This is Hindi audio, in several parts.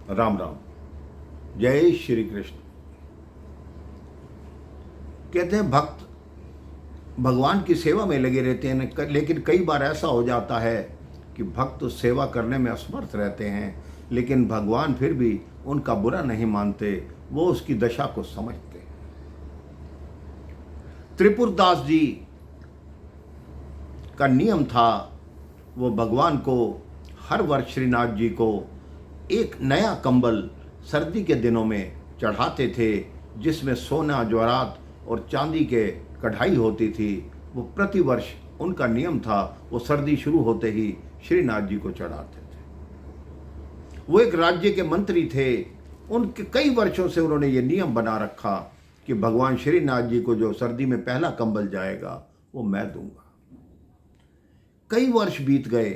राम राम। जय श्री कृष्ण। कहते हैं भक्त भगवान की सेवा में लगे रहते हैं, लेकिन कई बार ऐसा हो जाता है कि भक्त सेवा करने में असमर्थ रहते हैं, लेकिन भगवान फिर भी उनका बुरा नहीं मानते, वो उसकी दशा को समझते हैं। त्रिपुरदास जी का नियम था, वो भगवान को हर वर्ष श्रीनाथ जी को एक नया कंबल सर्दी के दिनों में चढ़ाते थे, जिसमें सोना जवाहरात और चांदी के कढ़ाई होती थी। वो प्रतिवर्ष उनका नियम था, वो सर्दी शुरू होते ही श्रीनाथ जी को चढ़ाते थे। वो एक राज्य के मंत्री थे, उनके कई वर्षों से उन्होंने ये नियम बना रखा कि भगवान श्रीनाथ जी को जो सर्दी में पहला कंबल जाएगा वो मैं दूंगा। कई वर्ष बीत गए।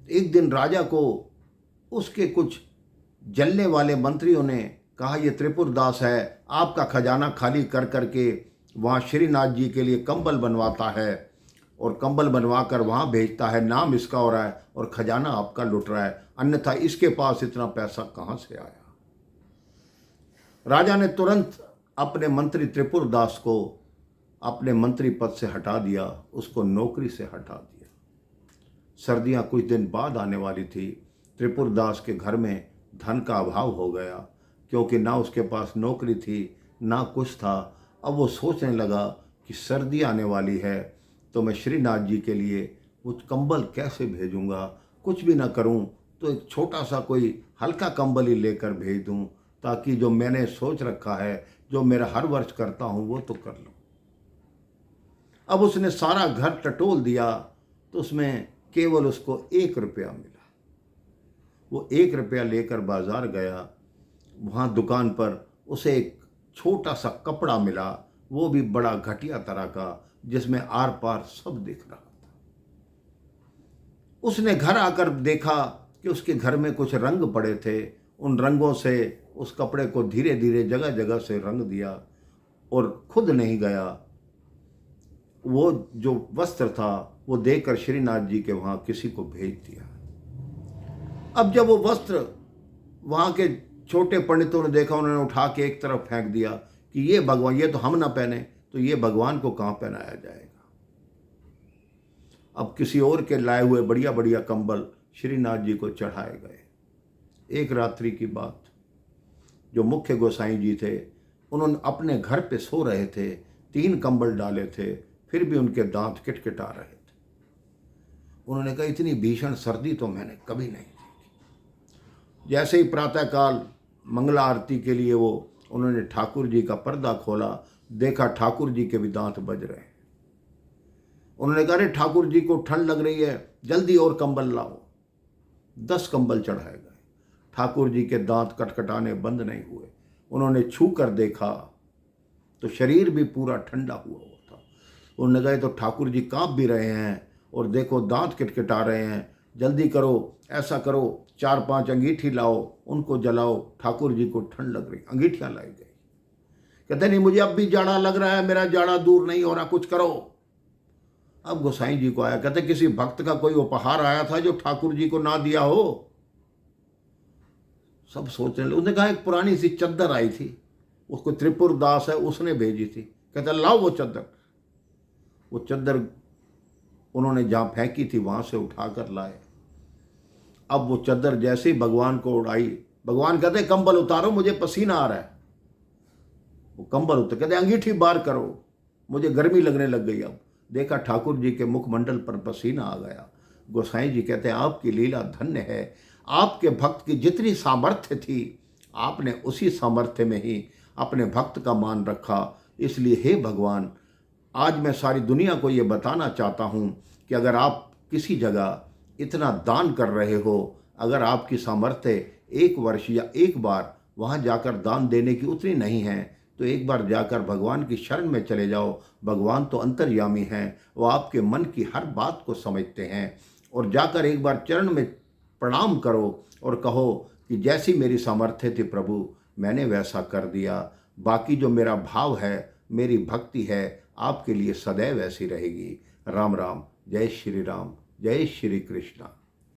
एक दिन राजा को उसके कुछ जलने वाले मंत्रियों ने कहा, ये त्रिपुरदास है, आपका खजाना खाली कर करके वहाँ श्रीनाथ जी के लिए कंबल बनवाता है और कंबल बनवाकर वहाँ भेजता है, नाम इसका हो रहा है और खजाना आपका लुट रहा है, अन्यथा इसके पास इतना पैसा कहाँ से आया। राजा ने तुरंत अपने मंत्री त्रिपुरदास को अपने मंत्री पद से हटा दिया, उसको नौकरी से हटा दिया। सर्दियाँ कुछ दिन बाद आने वाली थी। त्रिपुरदास के घर में धन का अभाव हो गया, क्योंकि ना उसके पास नौकरी थी ना कुछ था। अब वो सोचने लगा कि सर्दी आने वाली है तो मैं श्रीनाथ जी के लिए वो कंबल कैसे भेजूंगा। कुछ भी ना करूं तो एक छोटा सा कोई हल्का कंबल ही लेकर भेज दूं, ताकि जो मैंने सोच रखा है, जो मेरा हर वर्ष करता हूं, वो तो कर लूं। अब उसने सारा घर टटोल दिया तो उसमें केवल उसको 1 रुपया मिला। वो 1 रुपया लेकर बाजार गया। वहाँ दुकान पर उसे एक छोटा सा कपड़ा मिला, वो भी बड़ा घटिया तरह का, जिसमें आर पार सब दिख रहा था। उसने घर आकर देखा कि उसके घर में कुछ रंग पड़े थे। उन रंगों से उस कपड़े को धीरे धीरे जगह जगह से रंग दिया और खुद नहीं गया। वो जो वस्त्र था वो देकर श्रीनाथ जी के वहाँ किसी को भेज दिया। अब जब वो वस्त्र वहाँ के छोटे पंडितों ने देखा, उन्होंने उठा के एक तरफ फेंक दिया कि ये भगवान, ये तो हम ना पहने तो ये भगवान को कहाँ पहनाया जाएगा। अब किसी और के लाए हुए बढ़िया बढ़िया कंबल श्रीनाथ जी को चढ़ाए गए। एक रात्रि की बात, जो मुख्य गोसाई जी थे, उन्होंने अपने घर पे सो रहे थे, 3 कंबल डाले थे, फिर भी उनके दांत किटकिटा रहे थे। उन्होंने कहा, इतनी भीषण सर्दी तो मैंने कभी नहीं देखी। जैसे ही प्रातःकाल मंगला आरती के लिए उन्होंने ठाकुर जी का पर्दा खोला, देखा ठाकुर जी के भी दांत बज रहे हैं। उन्होंने कहा, अरे ठाकुर जी को ठंड लग रही है, जल्दी और कंबल लाओ। 10 कंबल चढ़ाए गए। ठाकुर जी के दांत कटकटाने बंद नहीं हुए। उन्होंने छू कर देखा तो शरीर भी पूरा ठंडा हुआ था। उन्होंने कहा, तो ठाकुर जी कांप भी रहे हैं और देखो दांत किटकिटा रहे हैं, जल्दी करो, ऐसा करो, 4-5 अंगीठी लाओ, उनको जलाओ, ठाकुर जी को ठंड लग रही। अंगीठियाँ लाई गई। कहते नहीं, मुझे अब भी जाड़ा लग रहा है, मेरा जाड़ा दूर नहीं हो रहा, कुछ करो। अब गोसाई जी को आया, कहते किसी भक्त का कोई उपहार आया था जो ठाकुर जी को ना दिया हो। सब सोचने लगे। उसने कहा, एक पुरानी सी चद्दर आई थी, उसको त्रिपुरदास है उसने भेजी थी। कहते लाओ वो चद्दर। वो चद्दर उन्होंने जहाँ फेंकी थी वहाँ से उठाकर लाए। अब वो चद्दर जैसे ही भगवान को उड़ाई, भगवान कहते कंबल उतारो, मुझे पसीना आ रहा है। वो कंबल उतर, कहते अंगीठी बार करो, मुझे गर्मी लगने लग गई। अब देखा ठाकुर जी के मुखमंडल पर पसीना आ गया। गोसाई जी कहते हैं, आपकी लीला धन्य है। आपके भक्त की जितनी सामर्थ्य थी, आपने उसी सामर्थ्य में ही अपने भक्त का मान रखा। इसलिए हे भगवान, आज मैं सारी दुनिया को ये बताना चाहता हूँ कि अगर आप किसी जगह इतना दान कर रहे हो, अगर आपकी सामर्थ्य एक वर्ष या एक बार वहाँ जाकर दान देने की उतनी नहीं है, तो एक बार जाकर भगवान की शरण में चले जाओ। भगवान तो अंतर्यामी हैं, वो आपके मन की हर बात को समझते हैं। और जाकर एक बार चरण में प्रणाम करो और कहो कि जैसी मेरी सामर्थ्य थी प्रभु, मैंने वैसा कर दिया। बाकी जो मेरा भाव है, मेरी भक्ति है, आपके लिए सदैव ऐसी रहेगी। राम राम। जय श्री राम। जय श्री कृष्ण।